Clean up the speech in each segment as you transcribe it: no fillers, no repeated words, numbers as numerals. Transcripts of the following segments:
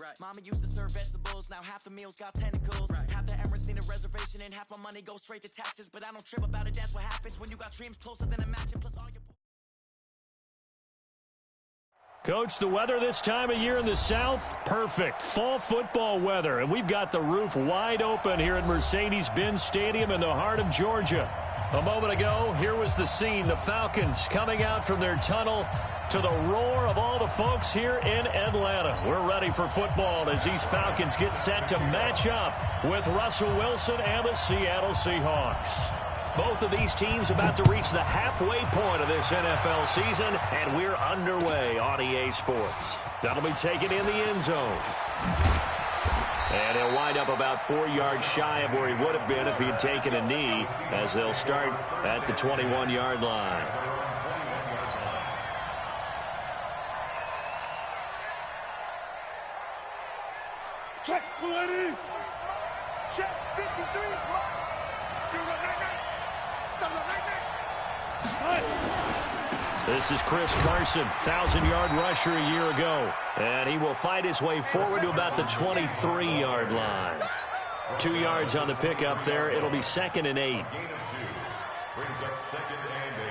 Right. Mama used to serve vegetables, now half the meals got tentacles. Right. Half the Emirates need a reservation and half my money goes straight to taxes. But I don't trip about it, that's what happens when you got dreams closer than imagine. Plus all your... Coach, the weather this time of year in the South, perfect. Fall football weather, and we've got the roof wide open here at Mercedes-Benz Stadium in the heart of Georgia. A moment ago, here was the scene, the Falcons coming out from their tunnel to the roar of all the folks here in Atlanta. We're ready for football as these Falcons get set to match up with Russell Wilson and the Seattle Seahawks. Both of these teams about to reach the halfway point of this NFL season, and we're underway on EA Sports. That'll be taken in the end zone. And he'll wind up about 4 yards shy of where he would have been if he had taken a knee, as they'll start at the 21-yard line. Check, lady. Check, 53. This is Chris Carson, 1,000-yard rusher a year ago. And he will fight his way forward to about the 23-yard line. 2 yards on the pickup there. It'll be 2nd and 8. Gain of 2. Brings up 2nd and 8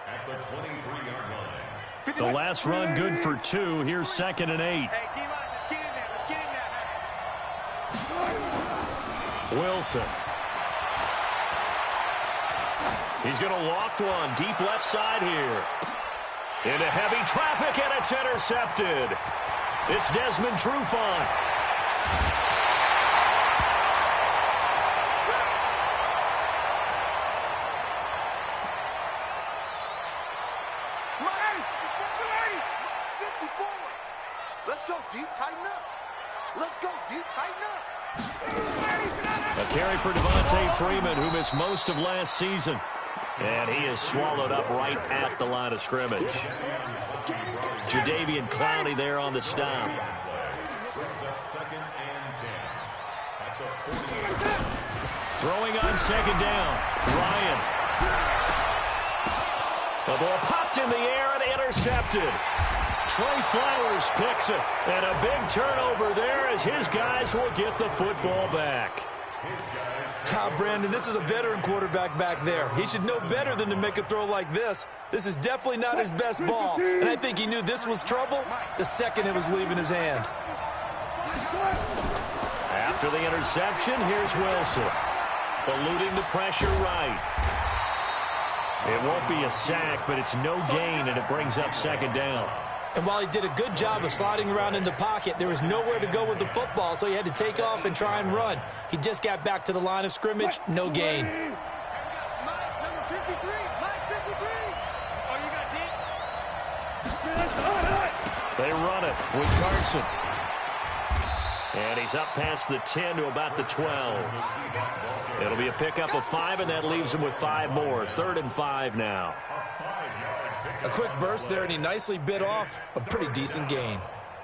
at the 23-yard line. The last run good for 2. Here's 2nd and 8. Hey, D-line, let's get in there. Let's get in there, man. Wilson. He's going to loft one deep left side here. Into heavy traffic, and it's intercepted. It's Desmond Trufant. Let's go, D. Tighten up. Let's go, D. Tighten up. A carry for Devontae Freeman, who missed most of last season. And he is swallowed up right at the line of scrimmage. Jadeveon Clowney there on the stop. Throwing on 2nd down. Ryan. The ball popped in the air and intercepted. Trey Flowers picks it. And a big turnover there as his guys will get the football back. Brandon, this is a veteran quarterback back there. He should know better than to make a throw like this. This is definitely not his best ball, and I think he knew this was trouble the second it was leaving his hand. After the interception, here's Wilson. Eluding the pressure right. It won't be a sack, but it's no gain, and it brings up 2nd down. And while he did a good job of sliding around in the pocket, there was nowhere to go with the football, so he had to take off and try and run. He just got back to the line of scrimmage, no gain. Mike, number 53. Mike, 53. Oh, you got D? They run it with Carson. And he's up past the 10 to about the 12. It'll be a pickup of 5, and that leaves him with 5 more. 3rd and 5 now. A quick burst there, and he nicely bit off a pretty decent gain.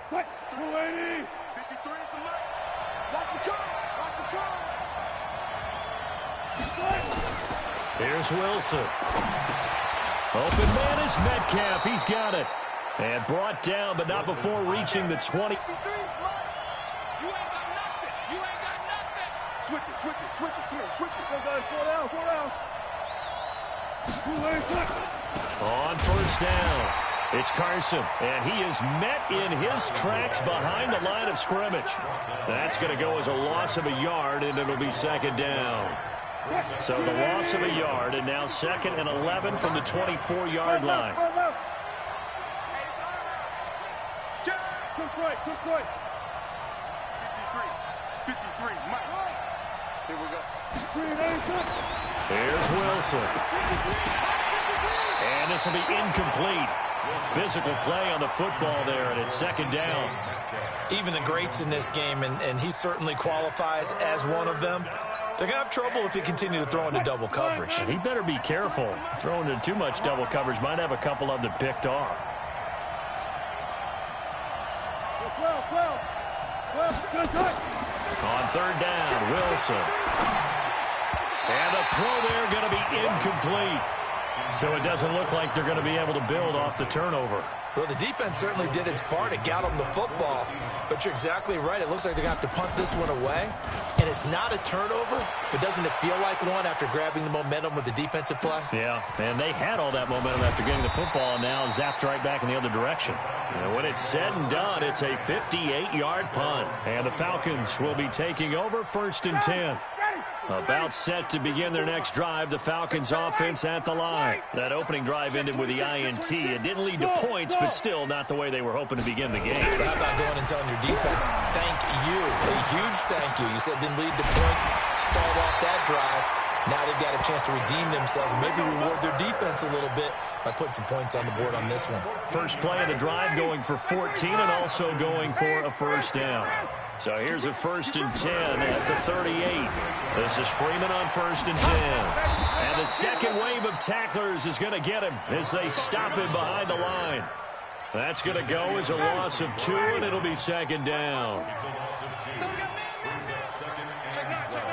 53 is the Mike. Watch the car. Watch the car. Here's Wilson. Open man is Metcalf. He's got it. And brought down, but not before reaching the 20. 53 is Mike. You ain't got nothing. You ain't got nothing. Switch it, switch it, switch it. Come here, switch it. Go, guys. 4 down, 4 down. On 1st down, it's Carson, and he is met in his tracks behind the line of scrimmage. That's going to go as a loss of a yard, and it'll be 2nd down. So the loss of a yard, and now 2nd and 11 from the 24-yard line. Took right. 53, Mike. Here we go. Here's Wilson. And this will be incomplete. Physical play on the football there, and it's 2nd down. Even the greats in this game, and he certainly qualifies as one of them, they're going to have trouble if they continue to throw into double coverage. And he better be careful. Throwing into too much double coverage might have a couple of them picked off. On 3rd down, Wilson. And the throw there going to be incomplete. So it doesn't look like they're going to be able to build off the turnover. Well, the defense certainly did its part. It got them the football. But you're exactly right. It looks like they're going to have to punt this one away. And it's not a turnover, but doesn't it feel like one after grabbing the momentum with the defensive play? Yeah, and they had all that momentum after getting the football, and now zapped right back in the other direction. And when it's said and done, it's a 58-yard punt. And the Falcons will be taking over 1st and 10. About set to begin their next drive, the Falcons offense at the line. That opening drive ended with the INT. It didn't lead to points, but still not the way they were hoping to begin the game. But how about going and telling your defense, thank you, a huge thank you. You said it didn't lead to points, stalled off that drive. Now they've got a chance to redeem themselves and maybe reward their defense a little bit by putting some points on the board on this one. First play of the drive going for 14 and also going for a first down. So here's a 1st and 10 at the 38. This is Freeman on 1st and 10. And the second wave of tacklers is going to get him as they stop him behind the line. That's going to go as a loss of 2, and it'll be 2nd down. It's a loss of 2. Brings up 2nd and 12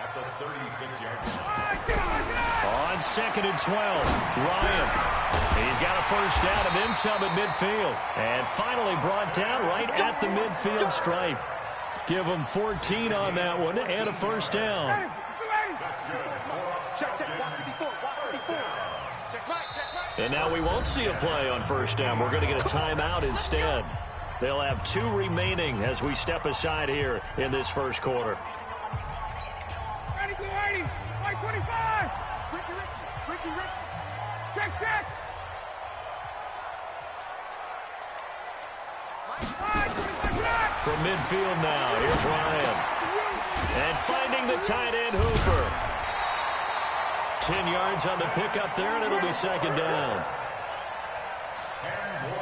at the 36-yard line. On 2nd and 12, Ryan. He's got a first down and then some at midfield. And finally brought down right at the midfield stripe. Give him 14 on that one and a first down. And now we won't see a play on first down. We're going to get a timeout instead. They'll have 2 remaining as we step aside here in this first quarter. From midfield now, here's Ryan. And finding the tight end, Hooper. 10 yards on the pickup there, and it'll be 2nd down.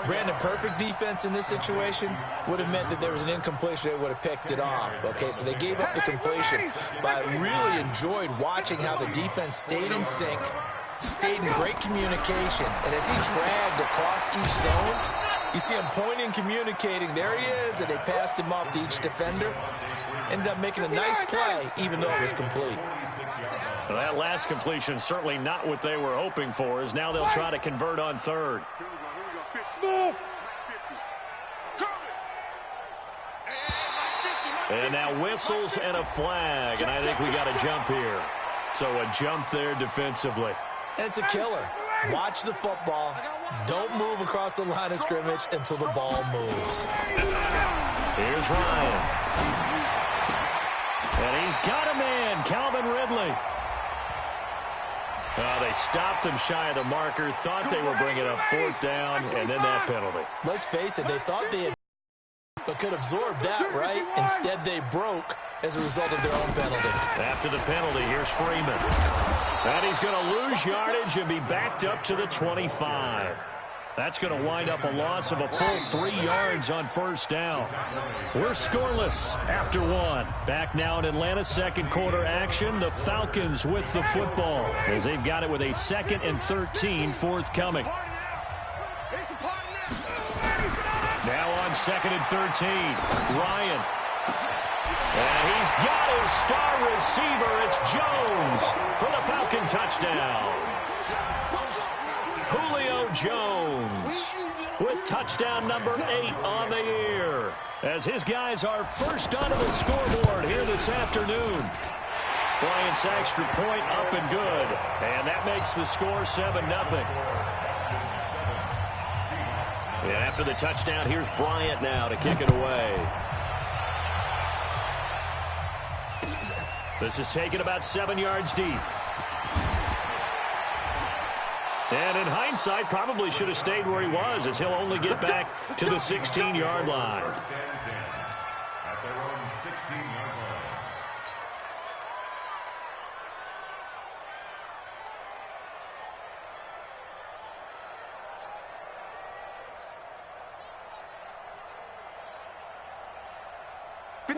Brandon, perfect defense in this situation would have meant that there was an incompletion that would have picked it off. Okay, so they gave up the completion. But I really enjoyed watching how the defense stayed in sync, stayed in great communication. And as he dragged across each zone, you see him pointing, communicating. There he is, and they passed him off to each defender. Ended up making a nice play, even though it was complete. Well, that last completion certainly not what they were hoping for, as now they'll try to convert on 3rd. And now whistles and a flag, and I think we got a jump here. So a jump there defensively. And it's a killer. Watch the football. Don't move across the line of scrimmage until the ball moves. Here's Ryan. And he's got a man, Calvin Ridley. They stopped him shy of the marker, thought they were bringing up 4th down, and then that penalty. Let's face it, they thought they had but could absorb that, right? Instead, they broke as a result of their own penalty. After the penalty, here's Freeman. And he's going to lose yardage and be backed up to the 25. That's going to wind up a loss of a full 3 yards on first down. We're scoreless after 1. Back now in Atlanta's second quarter action. The Falcons with the football as they've got it with a 2nd and 13 forthcoming. Now on 2nd and 13, Ryan. And he's got his star receiver. It's Jones for the Falcon touchdown. Julio Jones with touchdown number 8 on the year, as his guys are first onto the scoreboard here this afternoon. Bryant's extra point up and good, and that makes the score 7-0. And after the touchdown, here's Bryant now to kick it away. This is taken about 7 yards deep. And in hindsight, probably should have stayed where he was, as he'll only get back to the 16-yard line. At their own 16-yard line.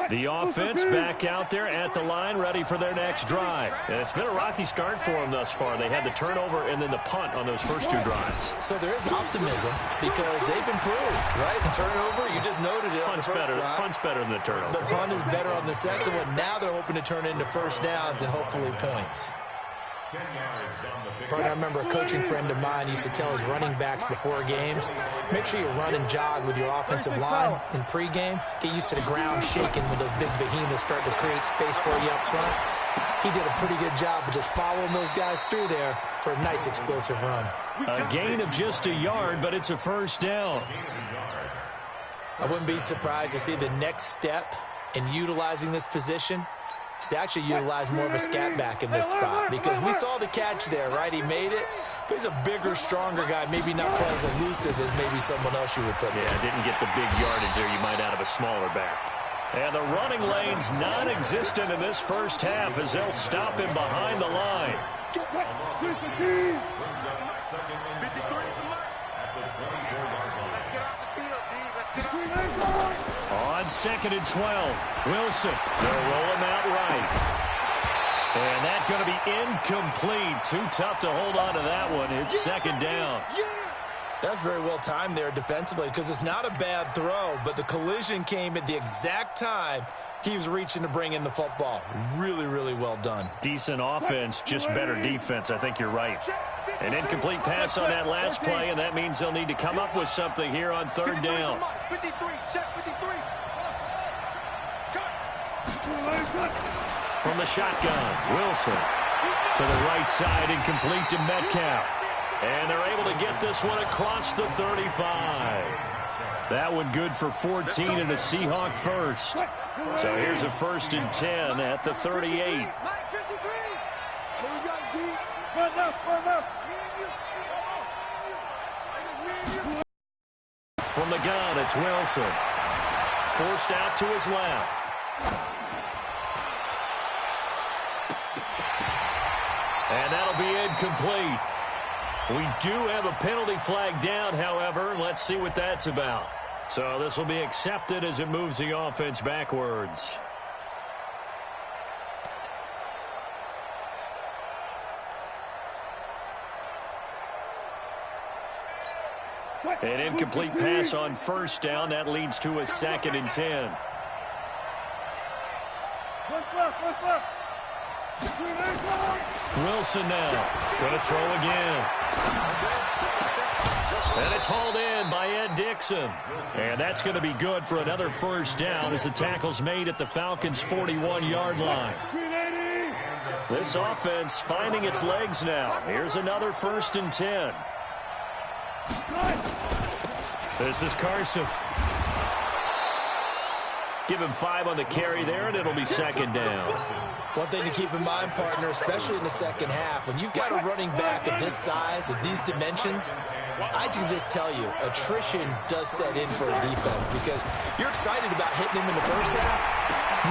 The offense back out there at the line, ready for their next drive. And it's been a rocky start for them thus far. They had the turnover and then the punt on those first 2 drives. So there is optimism because they've improved, right? The turnover, you just noted it. Punt's better than the turnover. The punt is better on the second one. Now they're hoping to turn into first downs and hopefully points. I remember a coaching friend of mine used to tell his running backs before games, make sure you run and jog with your offensive line in pregame. Get used to the ground shaking when those big behemoths start to create space for you up front. He did a pretty good job of just following those guys through there for a nice explosive run. A gain of just a yard, but it's a first down. I wouldn't be surprised to see the next step in utilizing this position is to actually utilize more of a scat back in this spot, because we saw the catch there, right? He made it. He's a bigger, stronger guy, maybe not quite as elusive as maybe someone else you would put there. Yeah, didn't get the big yardage there you might out of a smaller back. And the running lane's non-existent in this first half as they'll stop him behind the line. On 2nd and 12, Wilson, they'll roll him out right. And that's going to be incomplete. Too tough to hold on to that one. It's second down. That's very well timed there defensively, because it's not a bad throw, but the collision came at the exact time he was reaching to bring in the football. Really, really well done. Decent offense, just better defense. I think you're right. An incomplete pass on that last play, and that means they'll need to come up with something here on third down. 53, check 53. From the shotgun, Wilson to the right side, incomplete to Metcalf. And they're able to get this one across the 35. That one good for 14 and a Seahawk first. So here's a 1st and 10 at the 38. From the gun, it's Wilson. Forced out to his left. And that'll be incomplete. We do have a penalty flag down, however. Let's see what that's about. So this will be accepted as it moves the offense backwards. An incomplete pass on first down. That leads to a 2nd and 10. Wilson now going to throw again. And it's hauled in by Ed Dixon. And that's going to be good for another first down as the tackle's made at the Falcons' 41-yard line. This offense finding its legs now. Here's another 1st and 10. This is Carson. Give him 5 on the carry there, and it'll be second down. One thing to keep in mind, partner, especially in the second half, when you've got a running back of this size, of these dimensions, I can just tell you, attrition does set in for a defense, because you're excited about hitting him in the first half,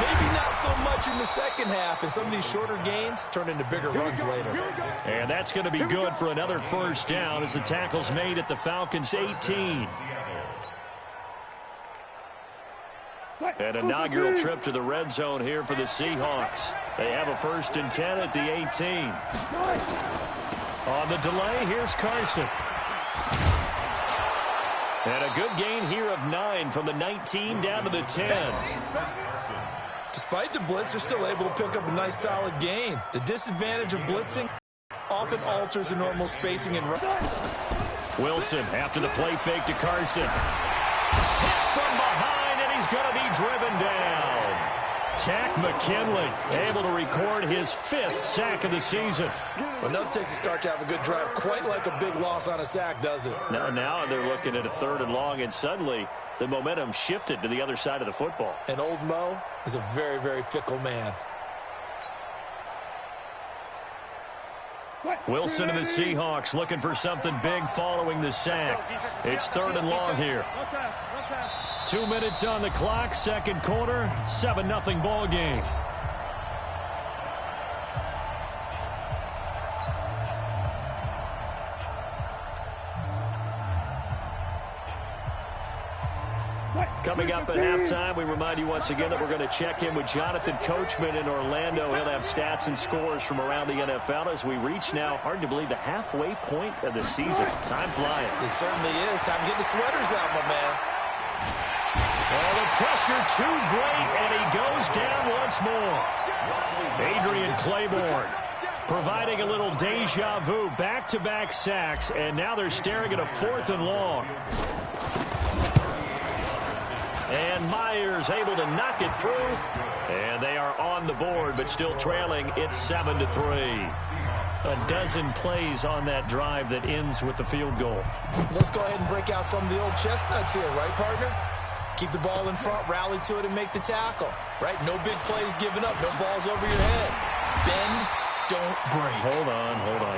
maybe not so much in the second half, and some of these shorter gains turn into bigger runs later. And that's going to be good for another first down as the tackle's made at the Falcons' 18. An inaugural trip to the red zone here for the Seahawks. They have a 1st and 10 at the 18. On the delay, here's Carson. And a good gain here of 9 from the 19 down to the 10. Despite the blitz, they're still able to pick up a nice solid gain. The disadvantage of blitzing often alters the normal spacing and run. Wilson after the play fake to Carson. Hit from behind, and he's going to be driven down. Tack McKinley able to record his 5th sack of the season. Well, nothing takes a start to have a good drive, quite like a big loss on a sack, does it? Now they're looking at a 3rd and long, and suddenly the momentum shifted to the other side of the football. And old Mo is a very, very fickle man. Wilson and the Seahawks looking for something big following the sack. It's 3rd and long here. 2 minutes on the clock, second quarter, 7-0 ball game. Coming up at halftime, we remind you once again that we're going to check in with Jonathan Coachman in Orlando. He'll have stats and scores from around the NFL as we reach now, hard to believe, the halfway point of the season. Time flying. It certainly is. Time to get the sweaters out, my man. Oh, the pressure too great, and he goes down once more. Adrian Claiborne providing a little deja vu. Back-to-back sacks, and now they're staring at a 4th and long. And Myers able to knock it through. And they are on the board, but still trailing. It's 7-3. A dozen plays on that drive that ends with the field goal. Let's go ahead and break out some of the old chestnuts here, right, partner? Keep the ball in front, rally to it, and make the tackle. Right? No big plays given up. No balls over your head. Bend, don't break. Hold on.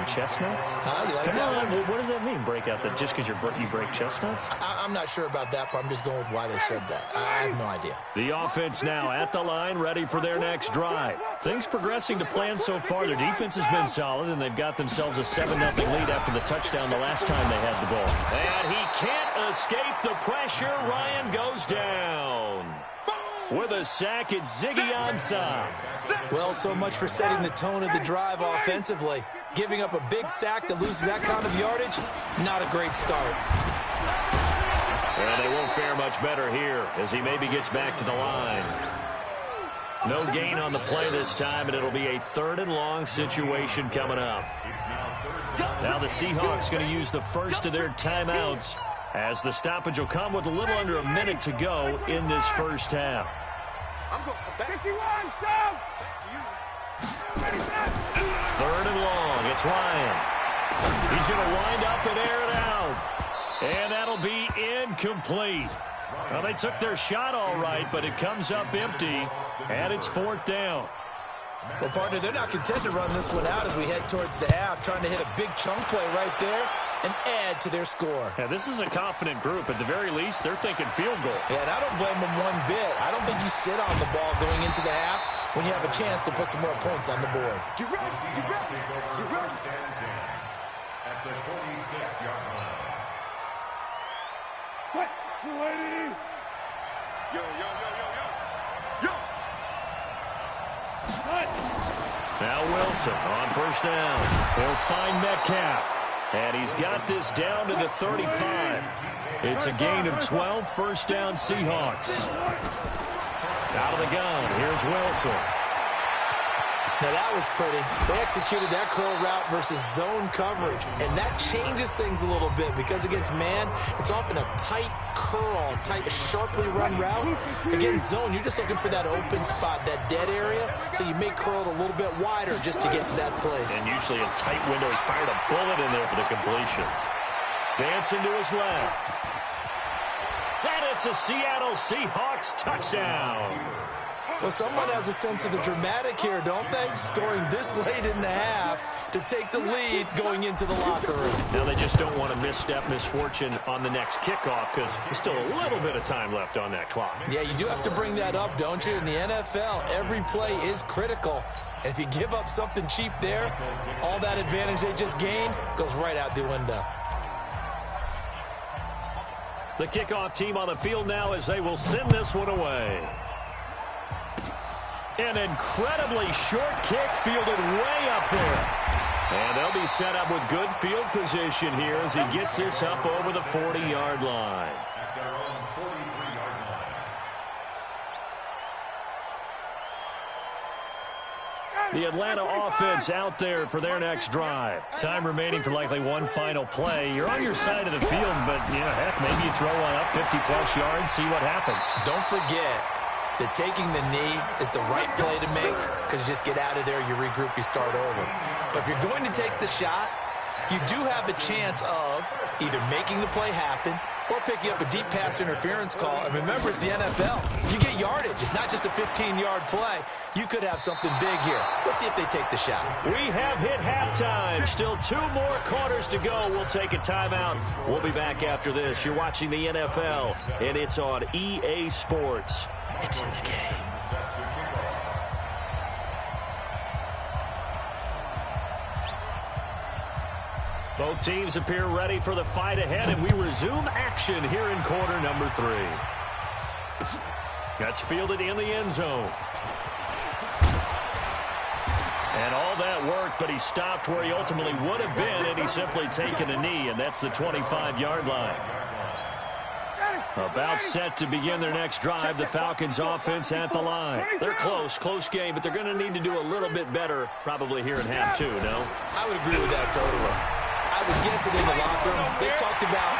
Chestnuts? You like Come that on. one? What does that mean, break out? That just because you break chestnuts? I'm not sure about that, but I'm just going with why they said that. I have no idea. The offense now at the line, ready for their next drive. Things progressing to plan so far. Their defense has been solid, and they've got themselves a 7-0 lead after the touchdown the last time they had the ball. And he can't escape the pressure. Ryan goes down. With a sack, it's Ziggy Ansah. Well, so much for setting the tone of the drive offensively. Giving up a big sack that loses that kind of yardage, not a great start. And they won't fare much better here as he maybe gets back to the line. No gain on the play this time, and it'll be a 3rd and long situation coming up. Now the Seahawks going to use the first of their timeouts as the stoppage will come with a little under a minute to go in this first half. I'm going back. 51, Sam. 3rd and long. It's Ryan. He's going to wind up and air it out. And that'll be incomplete. Well, they took their shot all right, but it comes up empty, and it's 4th down. Well, partner, they're not content to run this one out as we head towards the half, trying to hit a big chunk play right there and add to their score. Yeah, this is a confident group. At the very least, they're thinking field goal. Yeah, and I don't blame them one bit. I don't think you sit on the ball going into the half when you have a chance to put some more points on the board. Get ready. At the 46-yard line. Quick, lady. Yo. Now Wilson on first down. He'll find Metcalf. And he's got this down to the 35. It's a gain of 12, first down Seahawks. Out of the gun, here's Wilson. Now that was pretty. They executed that curl route versus zone coverage, and that changes things a little bit because against man, it's often a tight curl, tight, sharply run route. Against zone, you're just looking for that open spot, that dead area, so you may curl it a little bit wider just to get to that place. And usually a tight window. He fired a bullet in there for the completion. Dancing to his left. And it's a Seattle Seahawks touchdown. Well, someone has a sense of the dramatic here, don't they? Scoring this late in the half to take the lead going into the locker room. Now they just don't want to misfortune on the next kickoff because there's still a little bit of time left on that clock. Yeah, you do have to bring that up, don't you? In the NFL, every play is critical. And if you give up something cheap there, all that advantage they just gained goes right out the window. The kickoff team on the field now as they will send this one away. An incredibly short kick fielded way up there. And they'll be set up with good field position here as he gets this up over the 40-yard line. At their own 43-yard line. The Atlanta offense out there for their next drive. Time remaining for likely one final play. You're on your side of the field, but, heck, maybe you throw one up 50-plus yards, see what happens. Don't forget that taking the knee is the right play to make because you just get out of there, you regroup, you start over. But if you're going to take the shot, you do have a chance of either making the play happen or picking up a deep pass interference call. And remember, it's the NFL. You get yardage. It's not just a 15-yard play. You could have something big here. Let's see if they take the shot. We have hit halftime. Still 2 more quarters to go. We'll take a timeout. We'll be back after this. You're watching the NFL, and it's on EA Sports. It's in the game. Both teams appear ready for the fight ahead, and we resume action here in quarter number 3. That's fielded in the end zone. And all that worked, but he stopped where he ultimately would have been, and he's simply taken a knee, and that's the 25-yard line. About set to begin their next drive. The Falcons offense at the line. They're close game, but they're going to need to do a little bit better probably here in half two, no? I would agree with that totally. I would guess it in the locker room. They talked about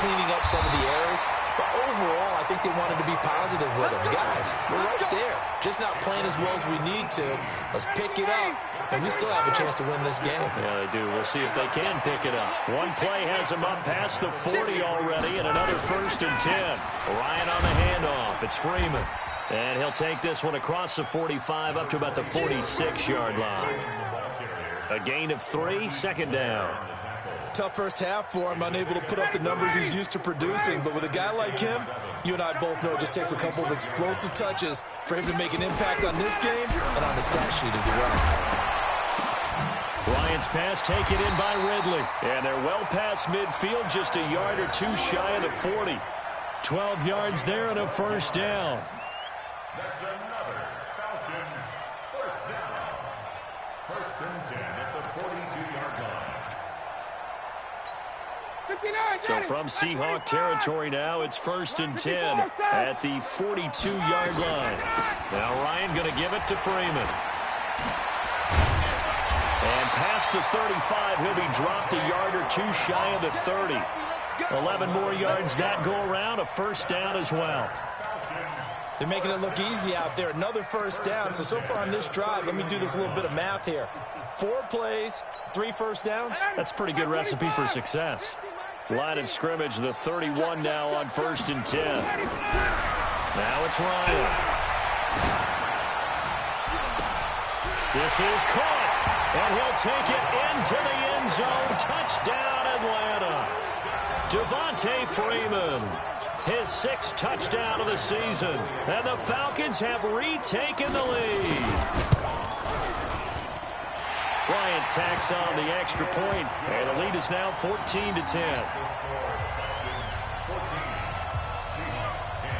cleaning up some of the errors, but overall, I think they wanted to be positive with them. Guys, we're right there. Just not playing as well as we need to. Let's pick it up, and we still have a chance to win this game. Yeah, they do. We'll see if they can pick it up. One play has them up past the 40 already, and another 1st and 10. Ryan on the handoff. It's Freeman. And he'll take this one across the 45 up to about the 46-yard line. A gain of 3, 2nd down. Tough first half for him, unable to put up the numbers he's used to producing. But with a guy like him, you and I both know it just takes a couple of explosive touches for him to make an impact on this game and on the stat sheet as well. Ryan's pass taken in by Ridley. And they're well past midfield, just a yard or two shy of the 40. 12 yards there and a 1st down. That's another Falcons 1st down. 1st and 10 at the 42-yard line. So from Seahawk territory now, it's 1st and 10 at the 42-yard line. Now Ryan going to give it to Freeman. And past the 35, he'll be dropped a yard or two shy of the 30. 11 more yards that go around, a 1st down as well. They're making it look easy out there. Another 1st down. So far on this drive, let me do this little bit of math here. 4 plays, 3 1st downs. That's a pretty good recipe for success. Line of scrimmage, the 31 now on 1st and 10. Now it's Ryan. This is caught, and he'll take it into the end zone. Touchdown, Atlanta. Devontae Freeman, his 6th touchdown of the season, and the Falcons have retaken the lead. Bryant tacks on the extra point, and the lead is now 14-10.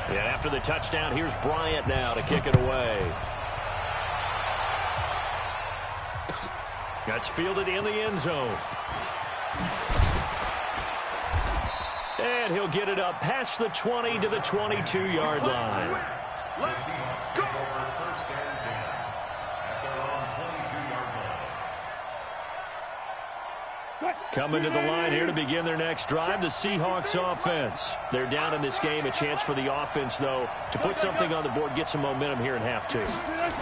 And after the touchdown, here's Bryant now to kick it away. That's fielded in the end zone. And he'll get it up past the 20 to the 22-yard line. Let's go. Over 1st and 10 at their own 22-yard line. Coming to the line here to begin their next drive, the Seahawks offense. They're down in this game. A chance for the offense, though, to put something on the board, get some momentum here in half two.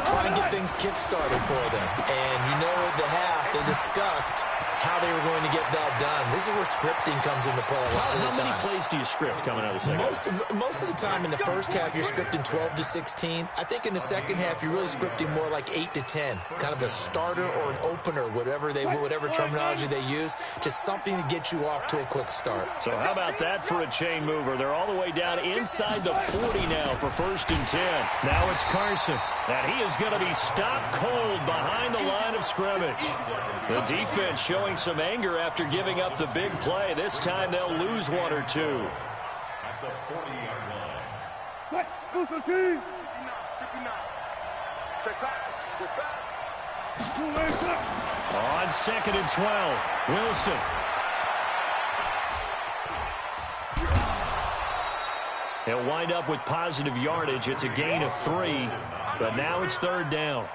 Try and get things kick-started for them. And you know at the half, they discussed how they were going to get that done. This is where scripting comes into play a lot of the time. How many plays do you script coming out of the second half? Most of the time in the first half, you're scripting 12 to 16. I think in the second half, you're really scripting more like 8 to 10. Kind of a starter or an opener, whatever terminology they use. Just something to get you off to a quick start. So how about that for a chain mover? They're all the way down inside the 40 now for 1st and 10. Now it's Carson, and he is going to be stopped cold behind the line of scrimmage. The defense showing some anger after giving up the big play. This time they'll lose 1 or 2. At the 40-yard line. On 2nd and 12, Wilson. He'll wind up with positive yardage. It's a gain of 3, but now it's 3rd down.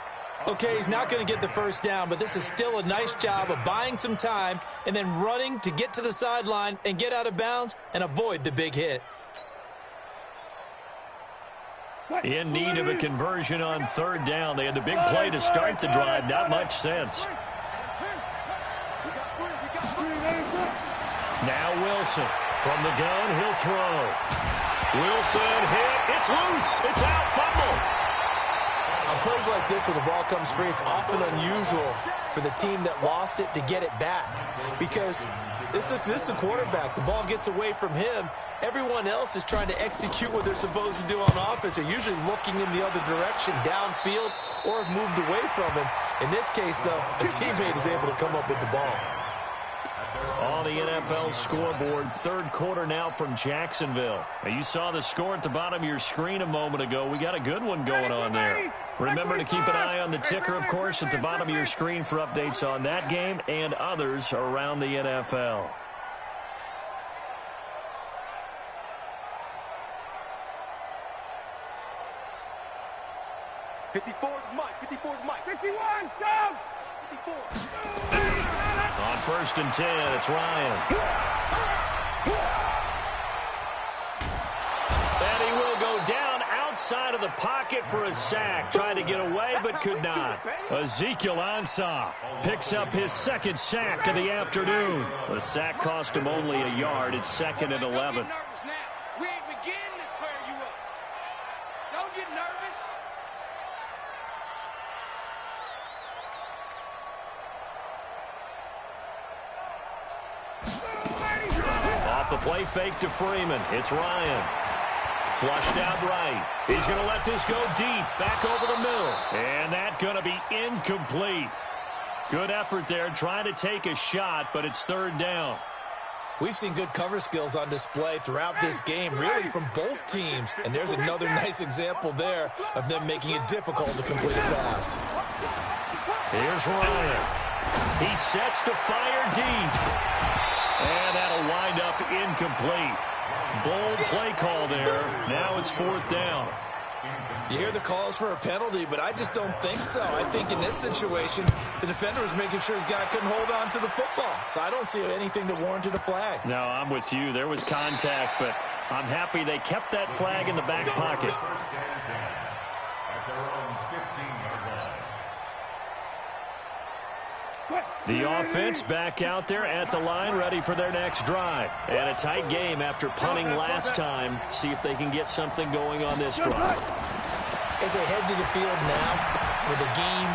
Okay, he's not going to get the 1st down, but this is still a nice job of buying some time and then running to get to the sideline and get out of bounds and avoid the big hit. In need of a conversion on 3rd down. They had the big play to start the drive. Not much sense. Now Wilson. From the gun, he'll throw. Wilson hit. It's loose. It's out. Fumble. On plays like this where the ball comes free, it's often unusual for the team that lost it to get it back. Because this is a quarterback. The ball gets away from him. Everyone else is trying to execute what they're supposed to do on offense. They're usually looking in the other direction, downfield, or have moved away from him. In this case, though, a teammate is able to come up with the ball. On the NFL scoreboard, 3rd quarter now from Jacksonville. Now, you saw the score at the bottom of your screen a moment ago. We got a good one going on there. Remember to keep an eye on the ticker, of course, at the bottom of your screen for updates on that game and others around the NFL. 54 is Mike. 54 is Mike. 51, Sam! 54. On 1st and 10, it's Ryan. And he will go down outside of the pocket for a sack. Tried to get away, but could not. Ezekiel Ansah picks up his 2nd sack of the afternoon. The sack cost him only a yard. It's 2nd and 11. We ain't beginning to tear you up. Don't get nervous. Off the play fake to Freeman. It's Ryan. Flushed out right. He's going to let this go deep. Back over the middle. And that's going to be incomplete. Good effort there trying to take a shot, but it's 3rd down. We've seen good cover skills on display throughout this game, really from both teams. And there's another nice example there of them making it difficult to complete a pass. Here's Ryan. He sets to fire deep. And that'll wind up incomplete. Bold play call there. Now it's 4th down. You hear the calls for a penalty, but I just don't think so. I think in this situation, the defender was making sure his guy couldn't hold on to the football. So I don't see anything that warranted a flag. No, I'm with you. There was contact, but I'm happy they kept that flag in the back pocket. The offense back out there at the line, ready for their next drive. And a tight game after punting last time. See if they can get something going on this drive. As they head to the field now, with a game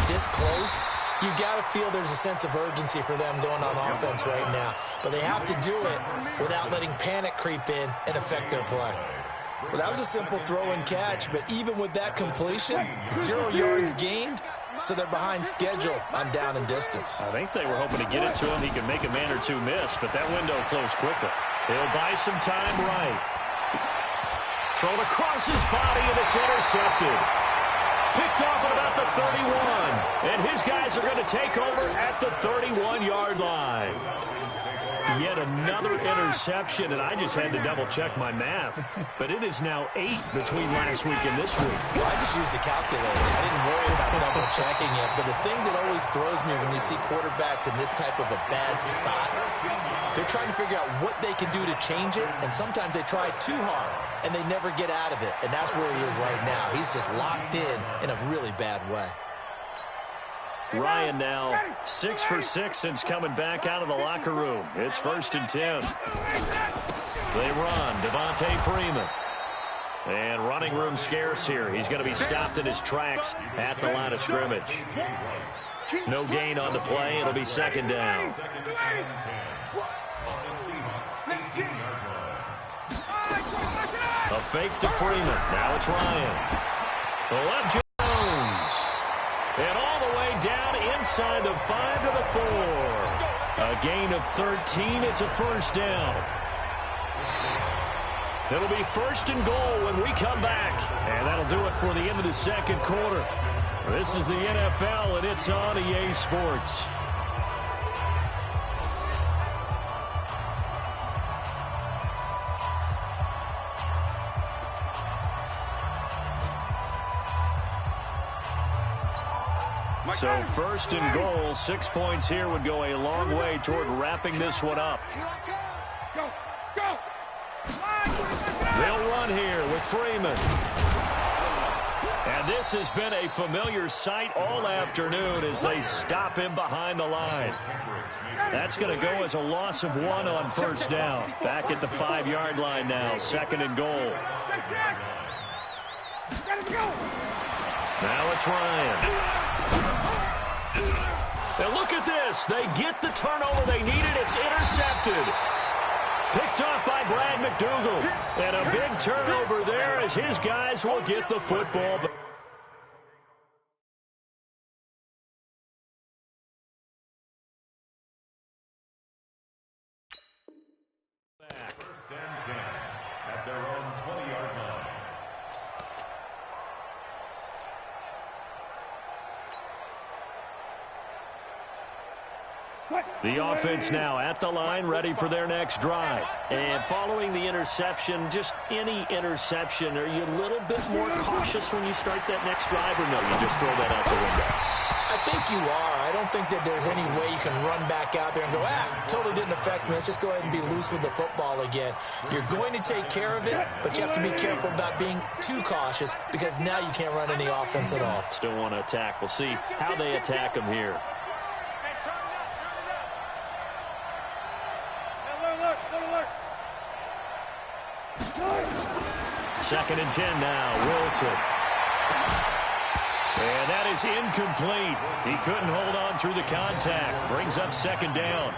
this close, you got to feel there's a sense of urgency for them going on offense right now. But they have to do it without letting panic creep in and affect their play. Well, that was a simple throw and catch, but even with that completion, 0 yards gained, so they're behind schedule on down and distance. I think they were hoping to get it to him. He could make a man or two miss, but that window closed quickly. He'll buy some time right. Thrown across his body, and it's intercepted. Picked off at about the 31. And his guys are going to take over at the 31-yard line. Yet another interception, and I just had to double-check my math. But it is now 8 between last week and this week. Well, I just used the calculator. I didn't worry about double-checking it. But the thing that always throws me when you see quarterbacks in this type of a bad spot, they're trying to figure out what they can do to change it, and sometimes they try too hard, and they never get out of it. And that's where he is right now. He's just locked in a really bad way. Ryan now 6 for 6 since coming back out of the locker room. It's 1st and 10. They run. Devontae Freeman. And running room scarce here. He's going to be stopped in his tracks at the line of scrimmage. No gain on the play. It'll be 2nd down. A fake to Freeman. Now it's Ryan. The left Jones. And all the way down inside the 5 to the 4. A gain of 13. It's a 1st down. It'll be 1st and goal when we come back. And that'll do it for the end of the 2nd quarter. This is the NFL, and it's on EA Sports. So 1st and goal, 6 points here would go a long way toward wrapping this one up. They'll run here with Freeman. And this has been a familiar sight all afternoon as they stop him behind the line. That's going to go as a loss of 1 on 1st down. Back at the 5-yard line now, 2nd and goal. Now it's Ryan. And look at this. They get the turnover they needed. It's intercepted. Picked off by Brad McDougal. And a big turnover there as his guys will get the football back. First and 10 at their own 20-yard line. The offense now at the line, ready for their next drive. And following the interception, just any interception, are you a little bit more cautious when you start that next drive, or no, you just throw that out the window? I think you are. I don't think that there's any way you can run back out there and go, totally didn't affect me. Let's just go ahead and be loose with the football again. You're going to take care of it, but you have to be careful about being too cautious because now you can't run any offense at all. Still want to attack. We'll see how they attack them here. Second and 10 now, Wilson. And that is incomplete. He couldn't hold on through the contact. Brings up second down.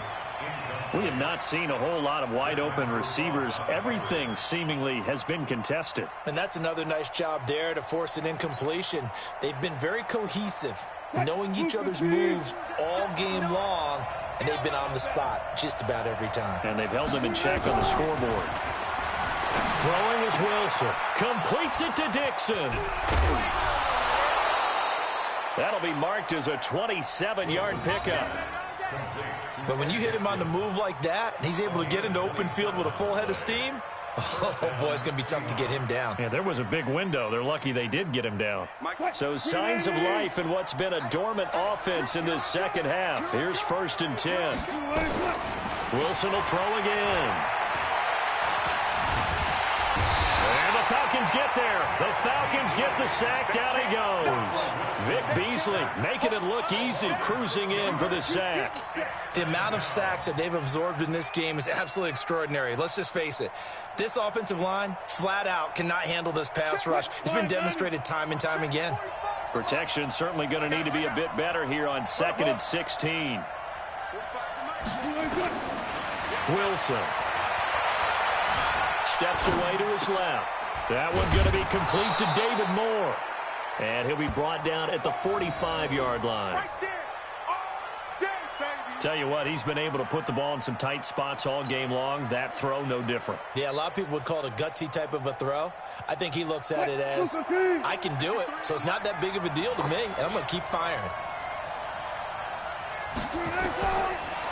We have not seen a whole lot of wide-open receivers. Everything seemingly has been contested. And that's another nice job there to force an incompletion. They've been very cohesive, knowing each other's moves all game long, and they've been on the spot just about every time. And they've held them in check on the scoreboard. Throwing is Wilson. Completes it to Dixon. That'll be marked as a 27-yard pickup. But when you hit him on the move like that, and he's able to get into open field with a full head of steam, oh, boy, it's going to be tough to get him down. Yeah, there was a big window. They're lucky they did get him down. So signs of life in what's been a dormant offense in this second half. Here's 1st and 10. Wilson will throw again. And the Falcons get there. The Falcons get the sack. Down he goes. Vic Beasley making it look easy, cruising in for the sack. The amount of sacks that they've absorbed in this game is absolutely extraordinary. Let's just face it. This offensive line, flat out, cannot handle this pass rush. It's been demonstrated time and time again. Protection certainly going to need to be a bit better here on 2nd and 16. Wilson steps away to his left. That one going to be complete to David Moore. And he'll be brought down at the 45-yard line. Tell you what, he's been able to put the ball in some tight spots all game long. That throw, no different. Yeah, a lot of people would call it a gutsy type of a throw. I think he looks at it as, I can do it, so it's not that big of a deal to me, and I'm going to keep firing.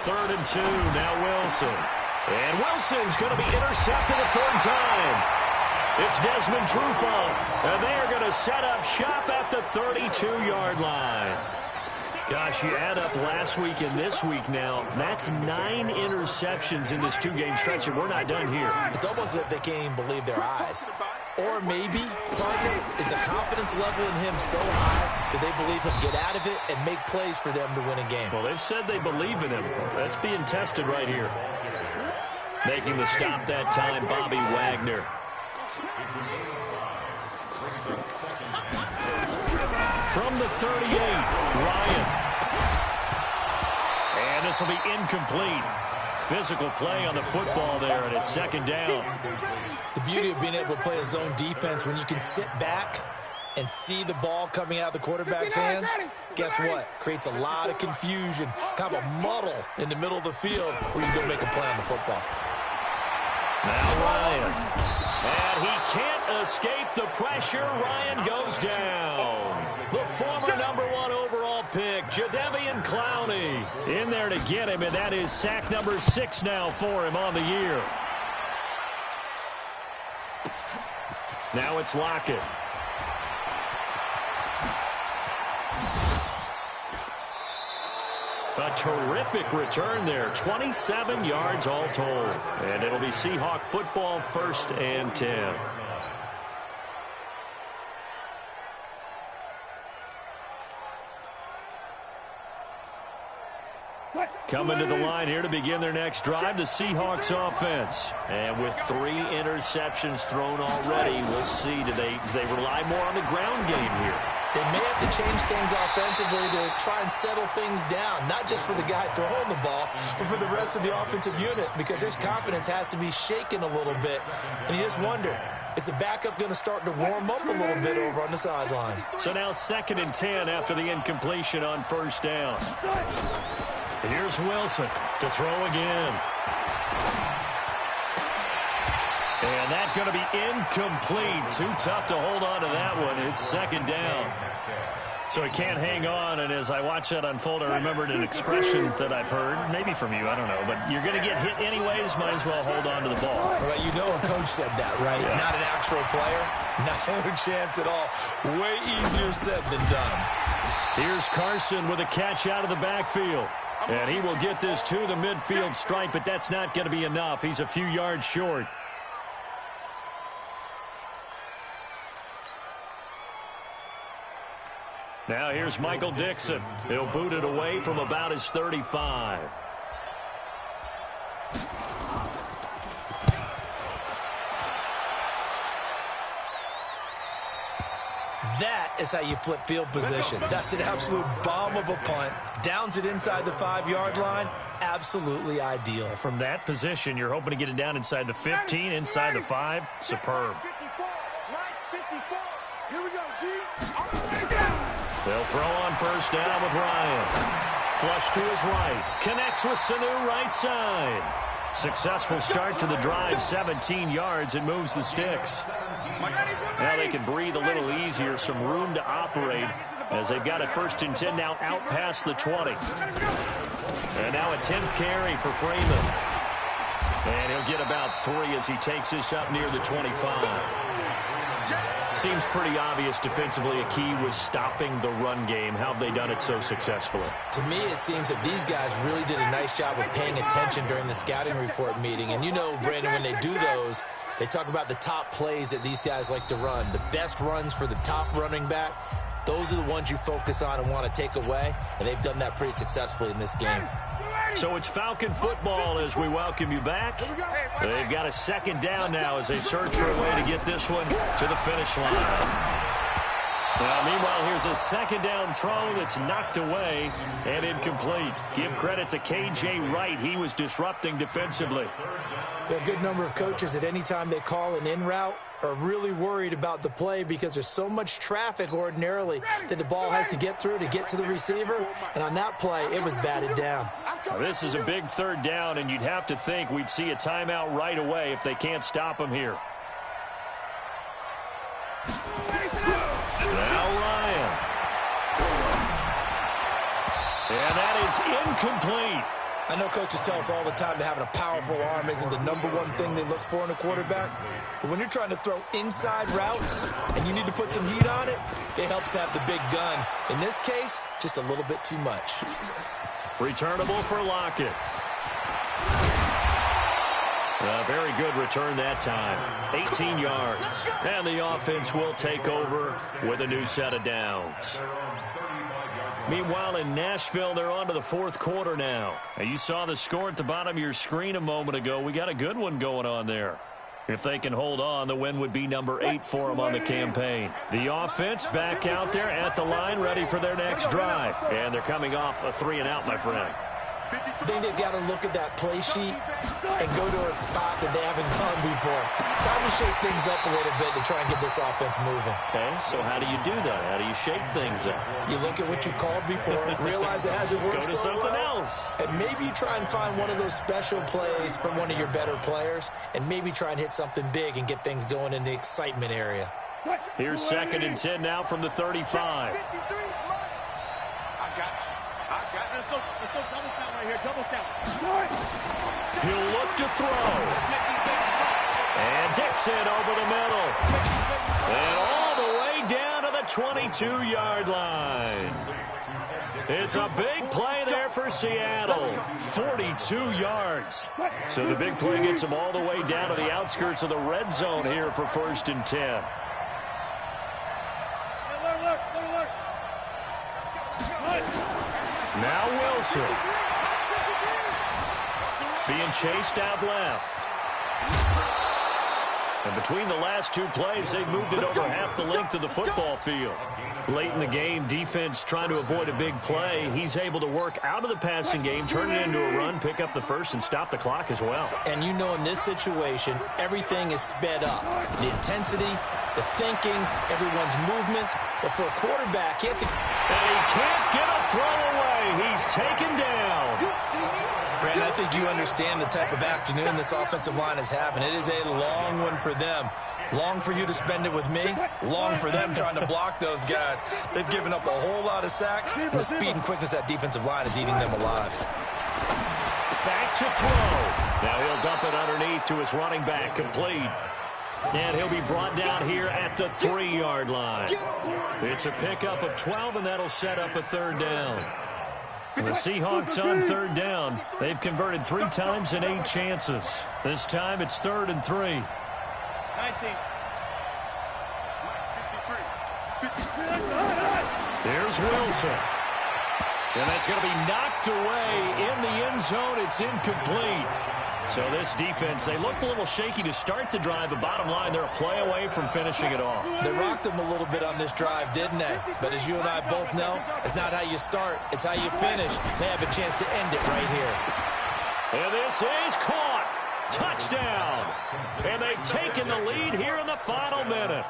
3rd and 2, now Wilson. And Wilson's going to be intercepted a 3rd time. It's Desmond Trufant, and they are going to set up shop at the 32-yard line. Gosh, you add up last week and this week now, that's 9 interceptions in this 2-game stretch, and we're not done here. It's almost as if they can't even believe their eyes. Or maybe, partner, is the confidence level in him so high that they believe he'll get out of it and make plays for them to win a game. Well, they've said they believe in him. That's being tested right here. Making the stop that time, Bobby Wagner. From the 38, Ryan. And this will be incomplete. Physical play on the football there, and it's 2nd down. The beauty of being able to play a zone defense when you can sit back and see the ball coming out of the quarterback's hands, guess what? Creates a lot of confusion, kind of a muddle in the middle of the field where you can go make a play on the football. Now Ryan. And he can't escape the pressure. Ryan goes down. The former #1 overall pick, Jadeveon Clowney, in there to get him, and that is sack number 6 now for him on the year. Now it's Lockett. A terrific return there. 27 yards all told. And it'll be Seahawk football, 1st and 10. Coming to the line here to begin their next drive, the Seahawks offense. And with 3 interceptions thrown already, we'll see, do they rely more on the ground game here? They may have to change things offensively to try and settle things down, not just for the guy throwing the ball, but for the rest of the offensive unit, because his confidence has to be shaken a little bit. And you just wonder, is the backup going to start to warm up a little bit over on the sideline? So now 2nd and 10 after the incompletion on 1st down. Here's Wilson to throw again. And that's going to be incomplete. Too tough to hold on to that one. It's 2nd down. So he can't hang on, and as I watch that unfold, I remembered an expression that I've heard, maybe from you, I don't know, but you're going to get hit anyways, might as well hold on to the ball. Well, you know a coach said that, right? Yeah. Not an actual player. No chance at all. Way easier said than done. Here's Carson with a catch out of the backfield. And he will get this to the midfield stripe, but that's not going to be enough. He's a few yards short. Now here's Michael Dixon. He'll boot it away from about his 35. That is how you flip field position. That's an absolute bomb of a punt. Downs it inside the 5-yard line. Absolutely ideal. From that position, you're hoping to get it down inside the 15, inside the 5. Superb. Here we go, G. They'll throw on first down with Ryan. Flush to his right. Connects with Sanu right side. Successful start to the drive, 17 yards, and moves the sticks. Now they can breathe a little easier, some room to operate as they've got it 1st and 10 now out past the 20. And now a 10th carry for Freeman. And he'll get about 3 as he takes this up near the 25. Seems pretty obvious defensively a key was stopping the run game. How have they done it so successfully? To me, it seems that these guys really did a nice job of paying attention during the scouting report meeting. And you know, Brandon, when they do those, they talk about the top plays that these guys like to run. The best runs for the top running back, those are the ones you focus on and want to take away. And they've done that pretty successfully in this game. So it's Falcon football as we welcome you back. They've got a 2nd down now as they search for a way to get this one to the finish line. Now, meanwhile, here's a 2nd down throw that's knocked away and incomplete. Give credit to K.J. Wright. He was disrupting defensively. There are a good number of coaches at any time they call an in route are really worried about the play because there's so much traffic ordinarily that the ball has to get through to get to the receiver. And on that play, it was batted down. Now, this is a big 3rd down, and you'd have to think we'd see a timeout right away if they can't stop him here. Now Ryan. And that is incomplete. I know coaches tell us all the time that having a powerful arm isn't the #1 thing they look for in a quarterback. But when you're trying to throw inside routes and you need to put some heat on it, it helps have the big gun. In this case, just a little bit too much. Returnable for Lockett. A very good return that time. 18 yards. And the offense will take over with a new set of downs. Meanwhile, in Nashville, they're on to the 4th quarter now. You saw the score at the bottom of your screen a moment ago. We got a good one going on there. If they can hold on, the win would be number 8 for them on the campaign. The offense back out there at the line, ready for their next drive. And they're coming off a 3-and-out, my friend. I think they've got to look at that play sheet and go to a spot that they haven't gone before. Time to shake things up a little bit to try and get this offense moving. Okay, so how do you do that? How do you shake things up? You look at what you called before, realize it hasn't worked so well. Go to something else. And maybe you try and find one of those special plays from one of your better players, and maybe try and hit something big and get things going in the excitement area. Here's 2nd and 10 now from the 35. He'll look to throw. And Dixon over the middle. And all the way down to the 22-yard line. It's a big play there for Seattle. 42 yards. So the big play gets them all the way down to the outskirts of the red zone here for 1st and 10. Now Wilson. Being chased out left. And between the last 2 plays, they've moved it over half the length of the football field. Late in the game, defense trying to avoid a big play. He's able to work out of the passing game, turn it into a run, pick up the first, and stop the clock as well. And you know in this situation, everything is sped up. The intensity, the thinking, everyone's movement. But for a quarterback, he has to... And he can't get a throw away. He's taken down. Brandon, I think you understand the type of afternoon this offensive line is having. It is a long one for them. Long for you to spend it with me. Long for them trying to block those guys. They've given up a whole lot of sacks, and the speed and quickness of that defensive line is eating them alive. Back to throw. Now he'll dump it underneath to his running back, complete. And he'll be brought down here at the 3-yard line. It's a pickup of 12, and that'll set up a third down. The Seahawks on third down. They've converted 3 times in 8 chances. This time it's 3rd and 3. 19. 53. Here's Wilson. And that's going to be knocked away in the end zone. It's incomplete. So this defense, they looked a little shaky to start the drive, but bottom line, they're a play away from finishing it off. They rocked them a little bit on this drive, didn't they? But as you and I both know, it's not how you start, it's how you finish. They have a chance to end it right here. And this is caught. Touchdown. And they've taken the lead here in the final minute.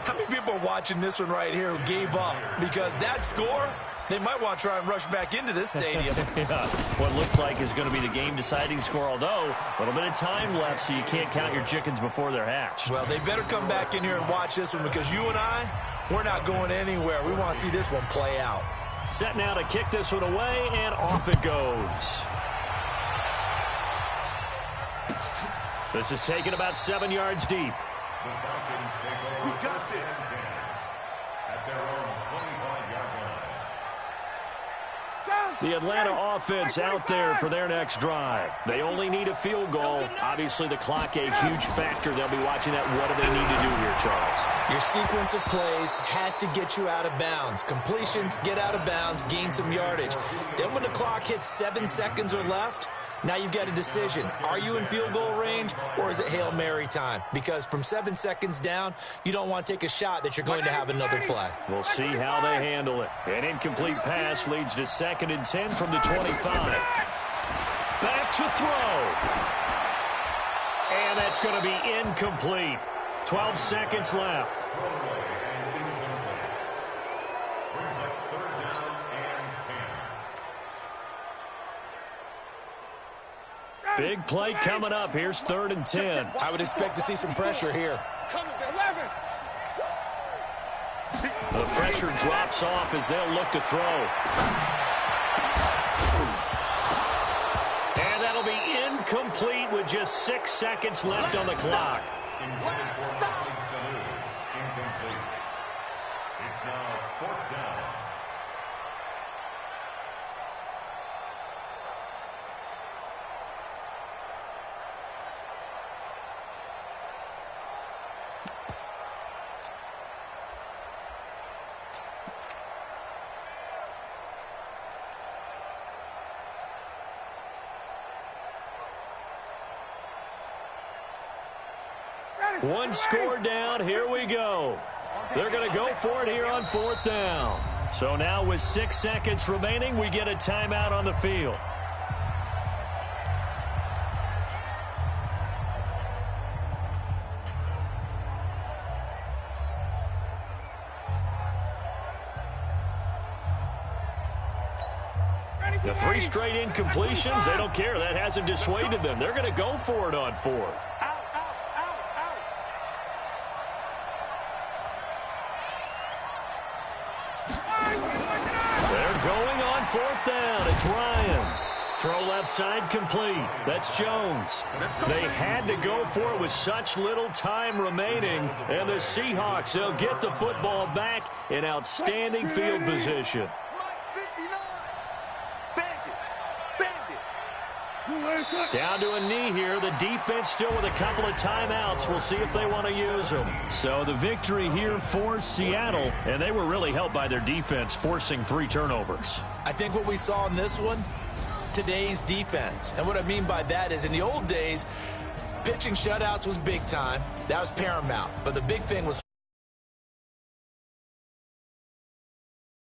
How many people are watching this one right here who gave up? Because that score, they might want to try and rush back into this stadium. Yeah, what looks like is going to be the game-deciding score, although a little bit of time left, so you can't count your chickens before they're hatched. Well, they better come back in here and watch this one, because you and I, we're not going anywhere. We want to see this one play out. Set now to kick this one away, and off it goes. This is taken about 7 yards deep. The Falcons take over first and 10 at their own 25-yard line. The Atlanta offense out there for their next drive. They only need a field goal. Obviously, the clock a huge factor. They'll be watching that. What do they need to do here, Charles? Your sequence of plays has to get you out of bounds. Completions, get out of bounds, gain some yardage. Then when the clock hits 7 seconds or left, now you've got a decision. Are you in field goal range, or is it Hail Mary time? Because from 7 seconds down, you don't want to take a shot that you're going to have another play. We'll see how they handle it. An incomplete pass leads to 2nd and 10 from the 25. Back to throw. And that's going to be incomplete. 12 seconds left. Brings up 3rd down and 10. Big play coming up. Here's 3rd and 10. I would expect to see some pressure here. The pressure drops off as they'll look to throw. And that'll be incomplete with just 6 seconds left on the clock. Intended for Malik Sanu. Incomplete. It's now 4th down. One score down. Here we go. They're going to go for it here on 4th down. So now with 6 seconds remaining, we get a timeout on the field. The 3 straight incompletions, they don't care. That hasn't dissuaded them. They're going to go for it on 4th. They're going on 4th down. It's Ryan. Throw left side complete. That's Jones. They had to go for it with such little time remaining. And the Seahawks, they'll get the football back in outstanding field position. Down to a knee here. The defense still with a couple of timeouts. We'll see if they want to use them. So the victory here for Seattle, and they were really helped by their defense forcing 3 turnovers. I think what we saw in this one, today's defense. And what I mean by that is in the old days, pitching shutouts was big time. That was paramount. But the big thing was